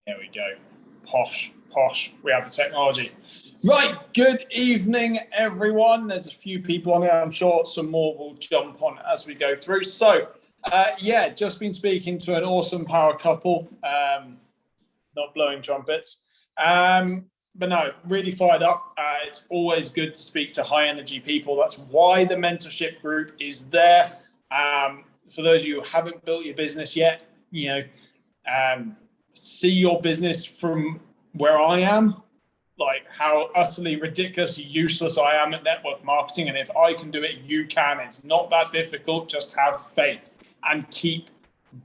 Here we go. Posh, posh. We have the technology. Right. Good evening, everyone. There's a few people on here. I'm sure some more will jump on as we go through. So, yeah, just been speaking to an awesome power couple. Not blowing trumpets. But no, really fired up. It's always good to speak to high energy people. That's why the mentorship group is there. For those of you who haven't built your business yet, see your business from where I am, like how utterly ridiculous, useless I am at network marketing. And if I can do it, you can. It's not that difficult. Just have faith and keep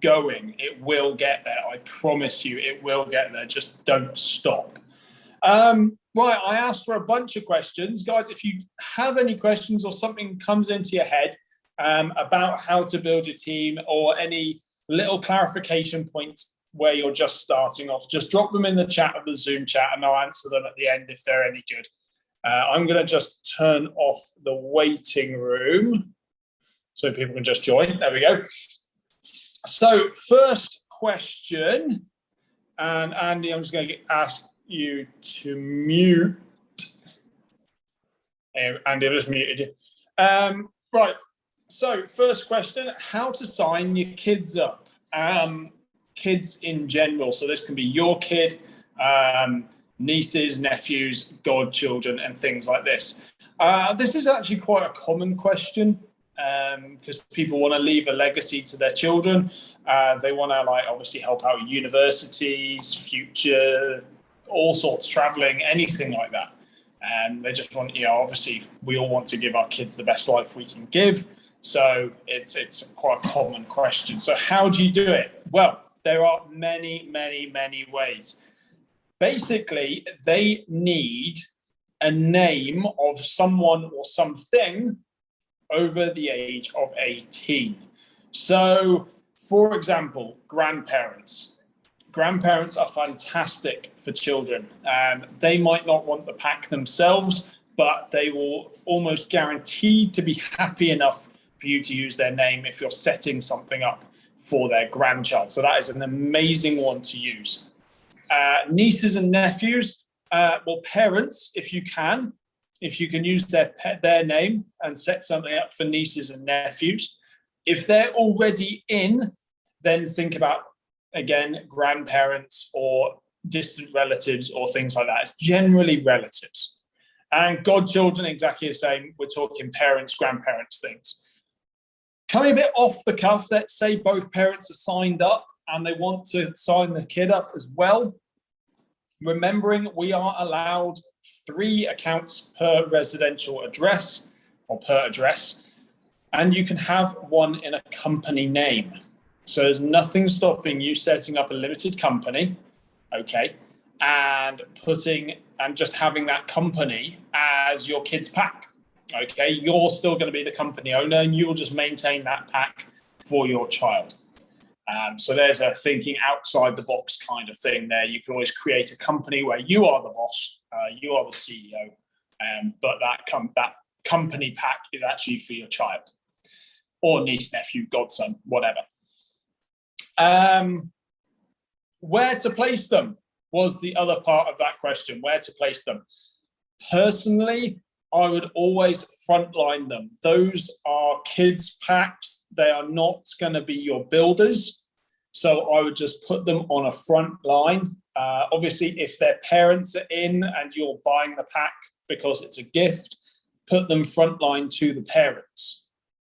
going. It will get there. I promise you, it will get there. Just don't stop. Right, I asked for a bunch of questions. Guys, if you have any questions or something comes into your head about how to build your team or any little clarification points where you're just starting off, just drop them in the chat of the Zoom chat and I'll answer them at the end if they're any good. I'm going to just turn off the waiting room so people can just join. There we go. So first question, and Andy, I'm just going to ask you to mute. Andy, I just muted you. Right, so first question, how to sign your kids up? Kids in general, so this can be your kid, nieces, nephews, godchildren, and things like this. This is actually quite a common question because people want to leave a legacy to their children. They want to obviously help out universities, future, all sorts, traveling, anything like that. And they just want, obviously we all want to give our kids the best life we can give. So it's quite a common question. So how do you do it? Well, there are many, many, many ways. Basically, they need a name of someone or something over the age of 18. So, for example, grandparents. Grandparents are fantastic for children. They might not want the pack themselves, but they will almost guaranteed to be happy enough for you to use their name if you're setting something up for their grandchild. So that is an amazing one to use. Nieces and nephews, well, parents, if you can use their name and set something up for nieces and nephews. If they're already in, then think about, again, grandparents or distant relatives or things like that. It's generally relatives. And godchildren, exactly the same. We're talking parents, grandparents, things. Coming a bit off the cuff, let's say both parents are signed up and they want to sign the kid up as well. Remembering we are allowed 3 accounts per residential address or per address, and you can have one in a company name. So there's nothing stopping you setting up a limited company, okay, and just having that company as your kid's pack. Okay, you're still going to be the company owner and you'll just maintain that pack for your child. So there's a thinking outside the box kind of thing there. You can always create a company where you are the boss, you are the CEO, but that company pack is actually for your child or niece, nephew, godson, whatever. Where to place them was the other part of that question, where to place them. Personally, I would always frontline them. Those are kids packs. They are not going to be your builders. So I would just put them on a front line. Obviously, if their parents are in and you're buying the pack because it's a gift, put them front line to the parents.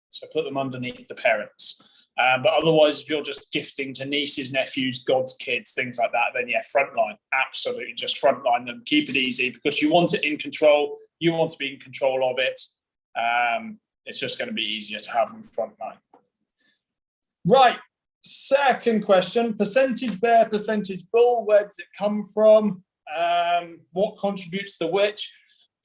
So put them underneath the parents. But otherwise, if you're just gifting to nieces, nephews, God's kids, things like that, then yeah, frontline. Absolutely, just frontline them. Keep it easy because you want it in control. You want to be in control of it. It's just going to be easier to have them frontline. Right. Second question, percentage bear, percentage bull, where does it come from? What contributes to which?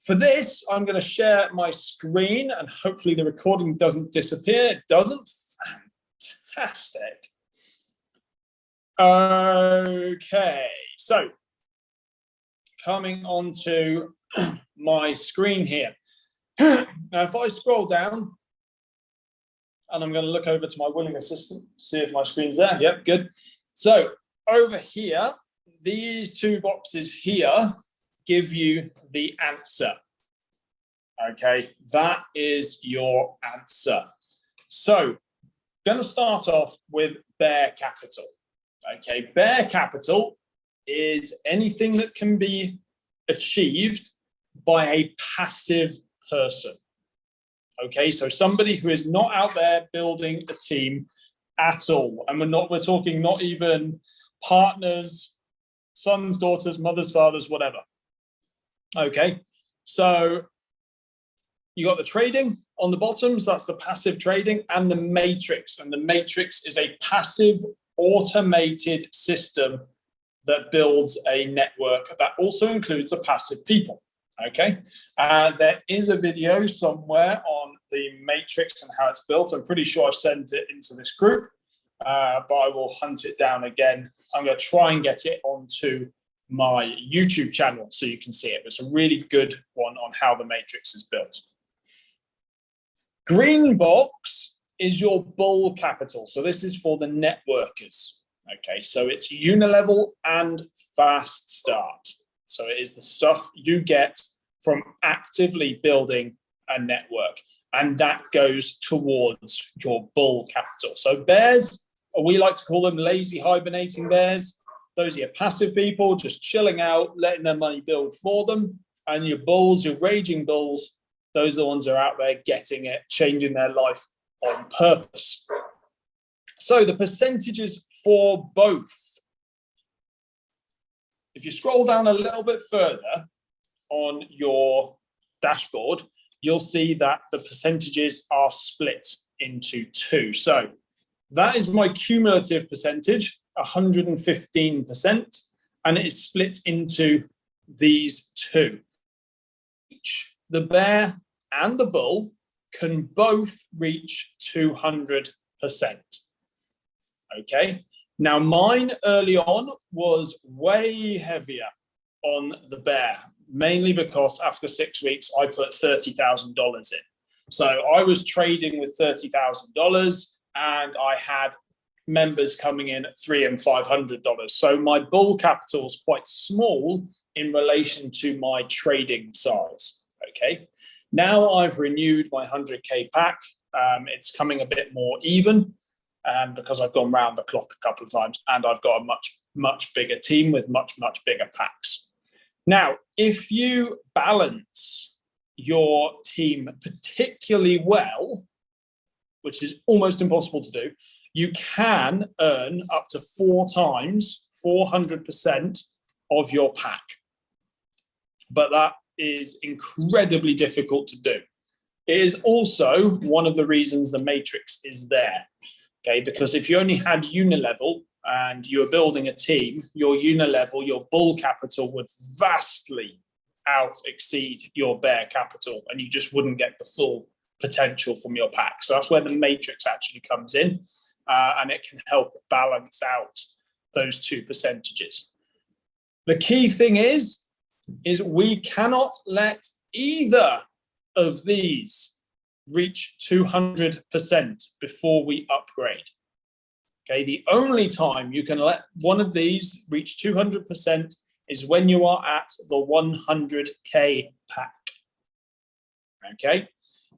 For this, I'm going to share my screen and hopefully the recording doesn't disappear. It doesn't. Fantastic. Okay, so coming on to my screen here. Now, if I scroll down, and I'm going to look over to my willing assistant, see if my screen's there. Yep, good. So over here, these two boxes here give you the answer. Okay, that is your answer. So, going to start off with bare capital. Okay, bare capital is anything that can be achieved by a passive person. Okay, so somebody who is not out there building a team at all. And we're talking not even partners, sons, daughters, mothers, fathers, whatever. Okay, so you got the trading on the bottom, so that's the passive trading, and the matrix. And the matrix is a passive automated system that builds a network that also includes the passive people. Okay, there is a video somewhere on the matrix and how it's built. I'm pretty sure I've sent it into this group, but I will hunt it down again. I'm going to try and get it onto my YouTube channel so you can see it. It's a really good one on how the matrix is built. Green box is your bull capital. So this is for the networkers. Okay, so it's unilevel and fast start. So it is the stuff you get from actively building a network, and that goes towards your bull capital. So bears, we like to call them lazy hibernating bears. Those are your passive people just chilling out, letting their money build for them. And your bulls, your raging bulls, those are the ones that are out there getting it, changing their life on purpose. So the percentages for both. If you scroll down a little bit further on your dashboard, you'll see that the percentages are split into two. So that is my cumulative percentage, 115%, and it is split into these two. Each, the bear and the bull, can both reach 200%. Okay, now mine early on was way heavier on the bear, mainly because after 6 weeks I put $30,000 in. So I was trading with $30,000 and I had members coming in at $300 and $500. So my bull capital is quite small in relation to my trading size. Okay, now I've renewed my 100K pack. It's coming a bit more even. Because I've gone round the clock a couple of times and I've got a much bigger team with much bigger packs. Now, if you balance your team particularly well, which is almost impossible to do, you can earn up to 4 times 400% of your pack. But that is incredibly difficult to do. It is also one of the reasons the matrix is there. Okay, because if you only had unilevel and you were building a team, your unilevel, your bull capital would vastly exceed your bear capital, and you just wouldn't get the full potential from your pack. So that's where the matrix actually comes in, and it can help balance out those two percentages. The key thing is we cannot let either of these reach 200% before we upgrade. Okay, the only time you can let one of these reach 200% is when you are at the 100K pack. Okay,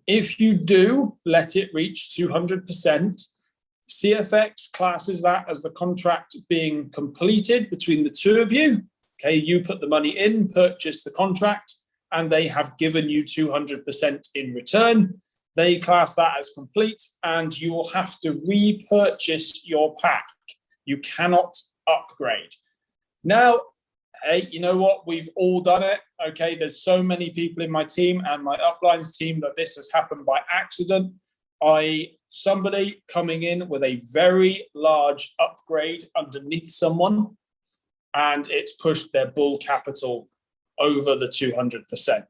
if you do let it reach 200%, CFX classes that as the contract being completed between the two of you. Okay, you put the money in, purchase the contract, and they have given you 200% in return. They class that as complete, and you will have to repurchase your pack. You cannot upgrade. Now, hey, you know what? We've all done it. Okay, there's so many people in my team and my uplines team that this has happened by accident. Somebody coming in with a very large upgrade underneath someone, and it's pushed their bull capital over the 200%.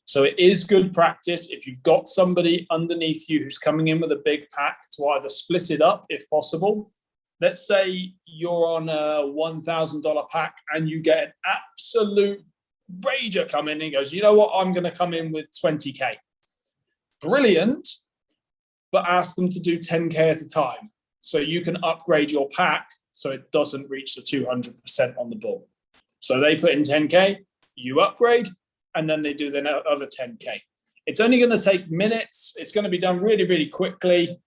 So it is good practice if you've got somebody underneath you who's coming in with a big pack to either split it up if possible. Let's say you're on a $1,000 pack and you get an absolute rager come in and he goes, you know what, I'm going to come in with 20K. Brilliant, but ask them to do 10K at a time so you can upgrade your pack so it doesn't reach the 200% on the bull. So they put in 10K, you upgrade, and then they do the other 10K. It's only going to take minutes. It's going to be done really, really quickly.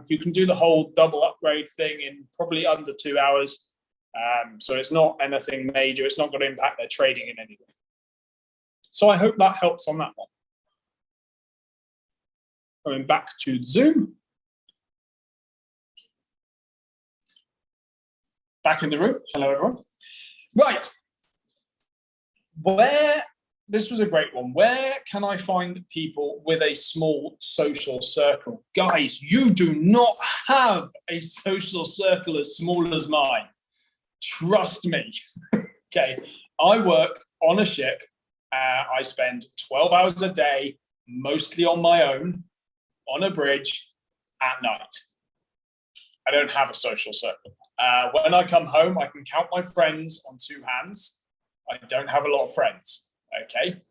You can do the whole double upgrade thing in probably under 2 hours. So it's not anything major. It's not going to impact their trading in any way. So I hope that helps on that one. Going back to Zoom. Back in the room. Hello, everyone. Right. This was a great one. Where can I find people with a small social circle? Guys, you do not have a social circle as small as mine. Trust me. Okay. I work on a ship. I spend 12 hours a day, mostly on my own, on a bridge at night. I don't have a social circle. When I come home, I can count my friends on 2 hands. I don't have a lot of friends. Okay.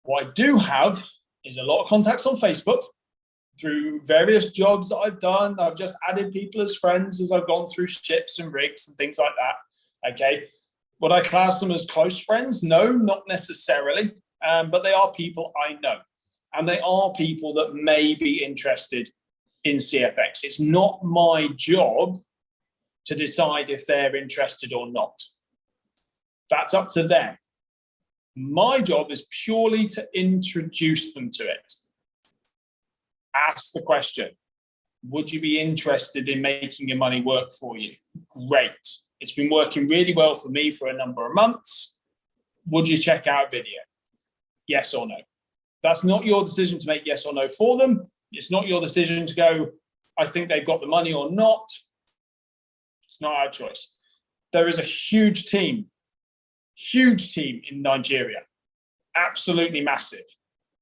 What I do have is a lot of contacts on Facebook through various jobs that I've done. I've just added people as friends as I've gone through ships and rigs and things like that. Okay. Would I class them as close friends? No, not necessarily. But they are people I know. And they are people that may be interested in CFX. It's not my job to decide if they're interested or not. That's up to them. My job is purely to introduce them to it. Ask the question, would you be interested in making your money work for you? Great. It's been working really well for me for a number of months. Would you check out a video? Yes or no? That's not your decision to make yes or no for them. It's not your decision to go, I think they've got the money or not. It's not our choice. There is a huge team in Nigeria, absolutely massive,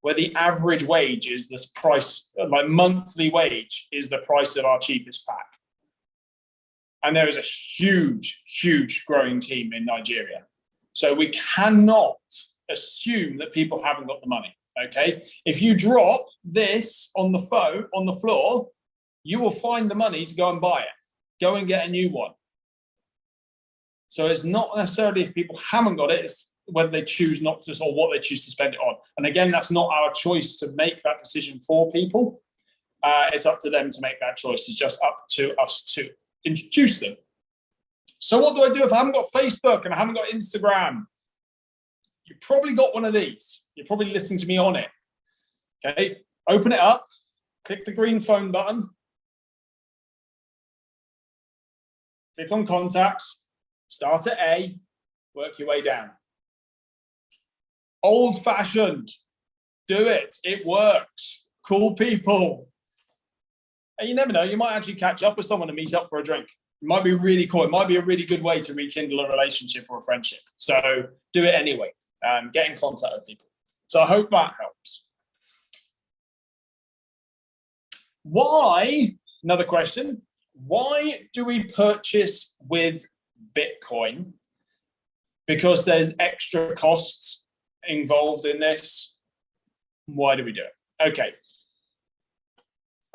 where the average wage is this price, like monthly wage is the price of our cheapest pack. And there is a huge growing team in Nigeria. So we cannot assume that people haven't got the money, okay? If you drop this on the floor, you will find the money to go and buy it. Go and get a new one. So it's not necessarily if people haven't got it, it's whether they choose not to or what they choose to spend it on. And again, that's not our choice to make that decision for people. It's up to them to make that choice. It's just up to us to introduce them. So what do I do if I haven't got Facebook and I haven't got Instagram? You probably got one of these. You're probably listening to me on it. Okay, open it up, click the green phone button, click on contacts, start at A, work your way down. Old-fashioned, do it. It works. Cool people. And you never know, you might actually catch up with someone and meet up for a drink. It might be really cool. It might be a really good way to rekindle a relationship or a friendship. So do it anyway. Get in contact with people. So I hope that helps. Why, another question, why do we purchase with Bitcoin? Because there's extra costs involved in this. Why do we do it? Okay.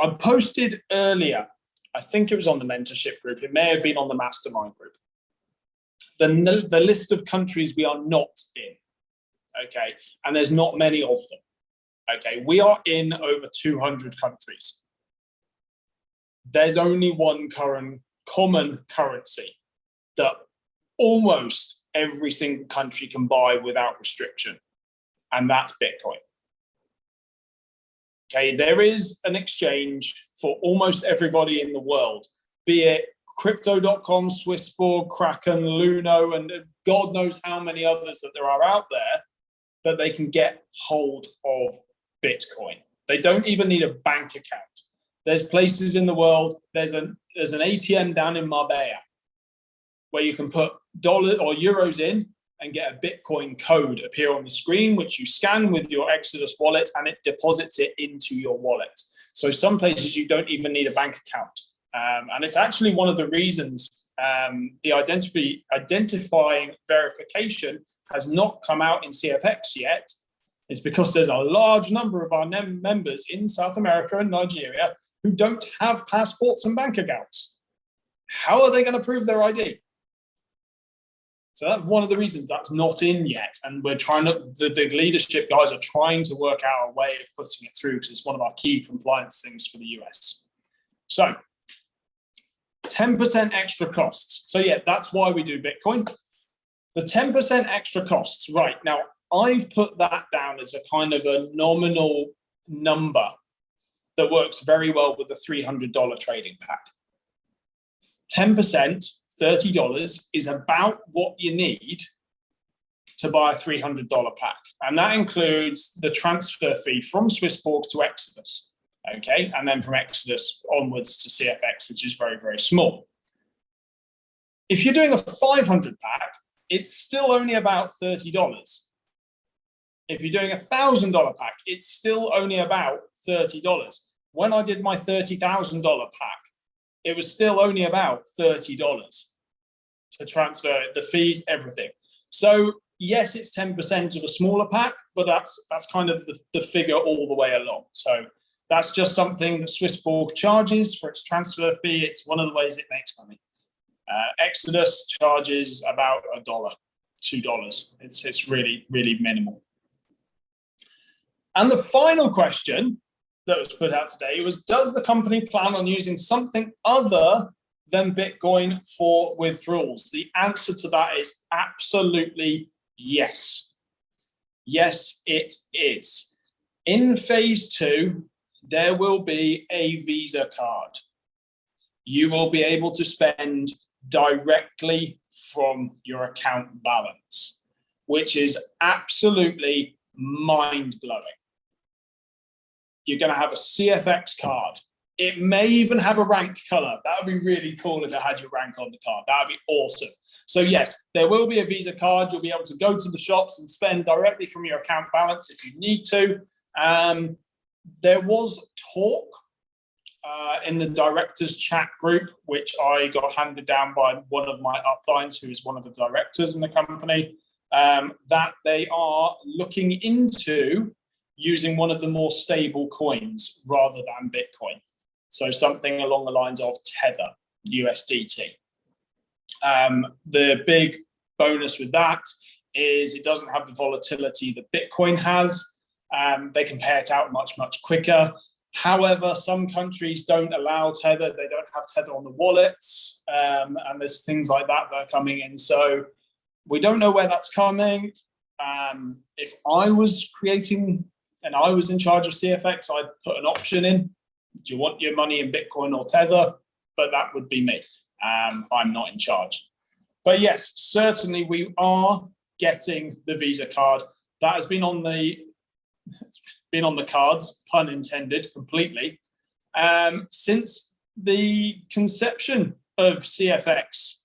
I posted earlier, I think it was on the mentorship group, it may have been on the mastermind group, the list of countries we are not in, okay? And there's not many of them, okay? We are in over 200 countries. There's only one common currency that almost every single country can buy without restriction, and that's Bitcoin. Okay, there is an exchange for almost everybody in the world, be it Crypto.com, Swissborg, Kraken, Luno, and God knows how many others that there are out there that they can get hold of Bitcoin. They don't even need a bank account. There's places in the world, there's an ATM down in Marbella where you can put dollars or euros in and get a Bitcoin code appear on the screen, which you scan with your Exodus wallet and it deposits it into your wallet. So some places you don't even need a bank account. And it's actually one of the reasons the identifying verification has not come out in CFX yet. It's because there's a large number of our members in South America and Nigeria who don't have passports and bank accounts. How are they going to prove their ID? So that's one of the reasons that's not in yet. And we're trying to, the leadership guys are trying to work out a way of putting it through because it's one of our key compliance things for the US. So 10% extra costs. So yeah, that's why we do Bitcoin. The 10% extra costs, right. Now, I've put that down as a kind of a nominal number that works very well with the $300 trading pack. 10%, $30 is about what you need to buy a $300 pack. And that includes the transfer fee from Swissborg to Exodus, okay? And then from Exodus onwards to CFX, which is very, very small. If you're doing a 500 pack, it's still only about $30. If you're doing a $1,000 pack, it's still only about $30. When I did my $30,000 pack, it was still only about $30 to transfer the fees, everything. So yes, it's 10% of a smaller pack, but that's kind of the figure all the way along. So that's just something that Swissborg charges for its transfer fee. It's one of the ways it makes money. Exodus charges about $1, $2. It's really, really minimal. And the final question that was put out today was, does the company plan on using something other than Bitcoin for withdrawals? The answer to that is absolutely yes. Yes, it is. In phase 2, there will be a Visa card. You will be able to spend directly from your account balance, which is absolutely mind-blowing. You're going to have a CFX card. It may even have a rank color. That would be really cool if it had your rank on the card. That would be awesome. So yes, there will be a Visa card. You'll be able to go to the shops and spend directly from your account balance if you need to. There was talk in the directors chat group, which I got handed down by one of my uplines, who is one of the directors in the company, that they are looking into using one of the more stable coins rather than Bitcoin. So something along the lines of Tether, USDT. The big bonus with that is it doesn't have the volatility that Bitcoin has. They can pay it out much, much quicker. However, some countries don't allow Tether. They don't have Tether on the wallets. And there's things like that that are coming in. So we don't know where that's coming. If I was creating and I was in charge of CFX, I'd put an option in. Do you want your money in Bitcoin or Tether? But that would be me. I'm not in charge. But yes, certainly we are getting the Visa card. That has been on the cards, pun intended, completely, since the conception of CFX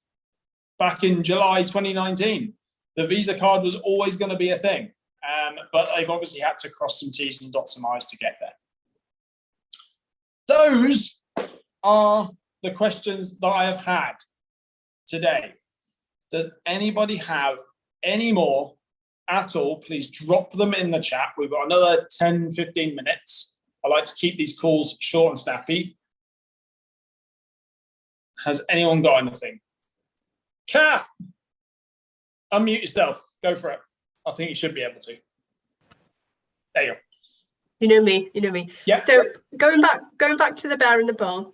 back in July 2019. The Visa card was always going to be a thing, but they've obviously had to cross some T's and dot some I's to get there. Those are the questions that I have had today. Does anybody have any more at all? Please drop them in the chat. We've got another 10, 15 minutes. I like to keep these calls short and snappy. Has anyone got anything? Kath, unmute yourself. Go for it. I think you should be able to. There you go. You know me. Yeah. So going back to the bear and the bull,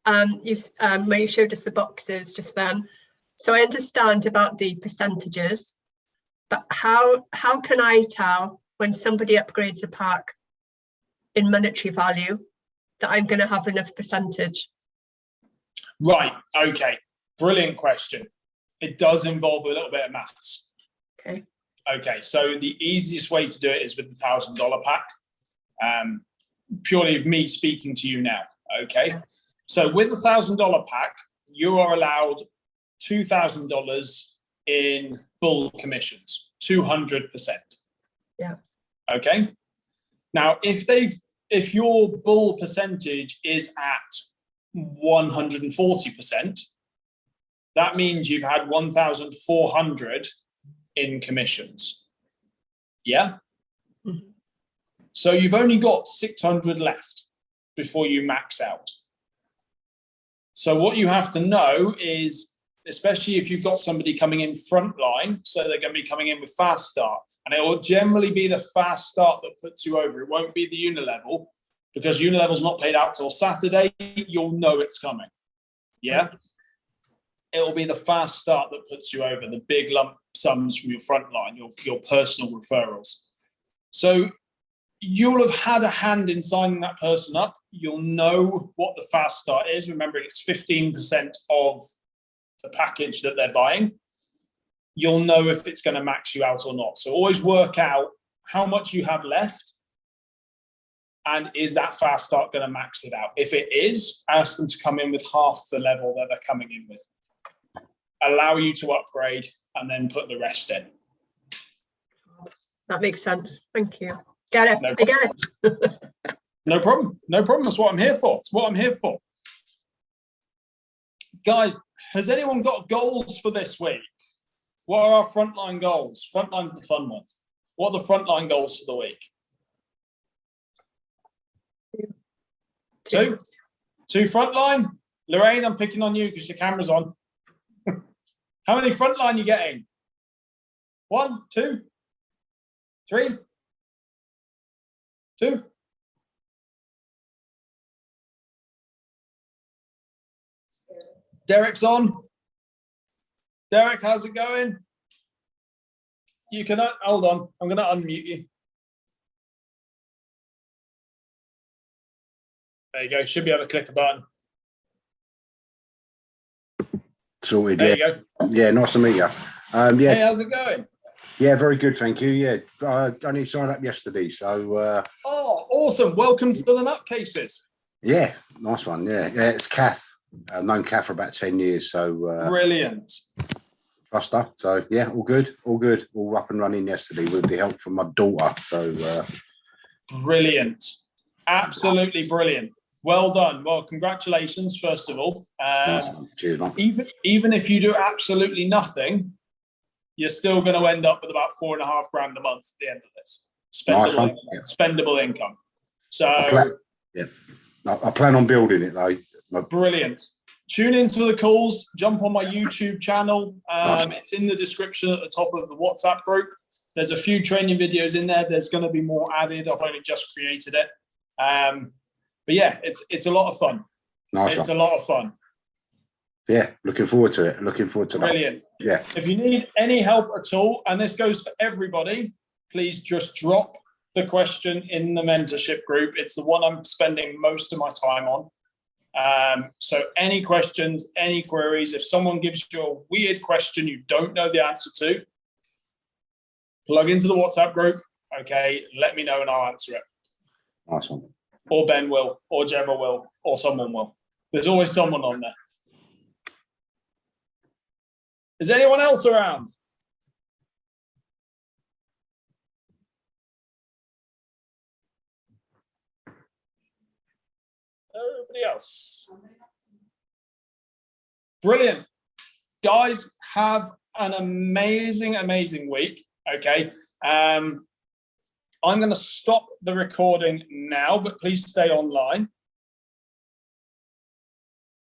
where you showed us the boxes just then. So I understand about the percentages, but how can I tell when somebody upgrades a pack in monetary value that I'm going to have enough percentage? Right. Okay. Brilliant question. It does involve a little bit of maths. Okay. Okay. So the easiest way to do it is with the $1,000 pack. Purely me speaking to you now. Okay. Yeah. So with the $1,000 pack, you are allowed $2,000 in bull commissions, 200%. Yeah. Okay. Now, if your bull percentage is at 140%, that means you've had 1,400 in commissions. Yeah. Mm-hmm. So you've only got 600 left before you max out. So what you have to know is especially if you've got somebody coming in frontline, so they're going to be coming in with fast start. And it will generally be the fast start that puts you over. It won't be the unilevel, because unilevel's not paid out till Saturday. You'll know it's coming. Yeah? It'll be the fast start that puts you over, the big lump sums from your frontline, your personal referrals. So you'll have had a hand in signing that person up. You'll know what the fast start is. Remember, it's 15% of the package that they're buying. You'll know if it's going to max you out or not. So always work out how much you have left, and is that fast start going to max it out? If it is, ask them to come in with half the level that they're coming in with. Allow you to upgrade and then put the rest in. That makes sense. Thank you. Get it. I get it. No problem. No problem. That's what I'm here for. It's what I'm here for. Guys, has anyone got goals for this week? What are our frontline goals? Frontline's the fun one. What are the frontline goals for the week? Two frontline. Lorraine, I'm picking on you because your camera's on. How many frontline you getting? 1, 2, 3, 2. Derek's on. Derek, how's it going? You can hold on. I'm going to unmute you. There you go. Should be able to click a button. Sorted. There you go. Yeah, nice to meet you. Yeah. Hey, how's it going? Yeah, very good, thank you. Yeah, I only signed up yesterday, so. Oh, awesome! Welcome to the Nutcases. Yeah, nice one. Yeah, it's Kath. I've known Kath for about 10 years, so. Brilliant. Trust her. So yeah, all good, all up and running yesterday with the help from my daughter. So. Brilliant. Absolutely brilliant. Well done. Well, congratulations, first of all. Nice. Cheers, man. Even if you do absolutely nothing, you're still going to end up with about $4,500 a month at the end of this spendable income. So I plan on building it though. Brilliant. Tune into the calls. Jump on my YouTube channel. It's in the description at the top of the WhatsApp group. There's a few training videos in there. There's going to be more added. I've only just created it. But yeah, it's a lot of fun. Nice. It's a lot of fun. Yeah, looking forward to it. Looking forward to that. Brilliant. Yeah. If you need any help at all, and this goes for everybody, please just drop the question in the mentorship group. It's the one I'm spending most of my time on. So any questions, any queries, if someone gives you a weird question you don't know the answer to, plug into the WhatsApp group. Okay, let me know and I'll answer it. Nice one. Or Ben will, or Gemma will, or someone will. There's always someone on there. Is anyone else around? Nobody else. Brilliant. Guys, have an amazing, amazing week. Okay. I'm going to stop the recording now, but please stay online.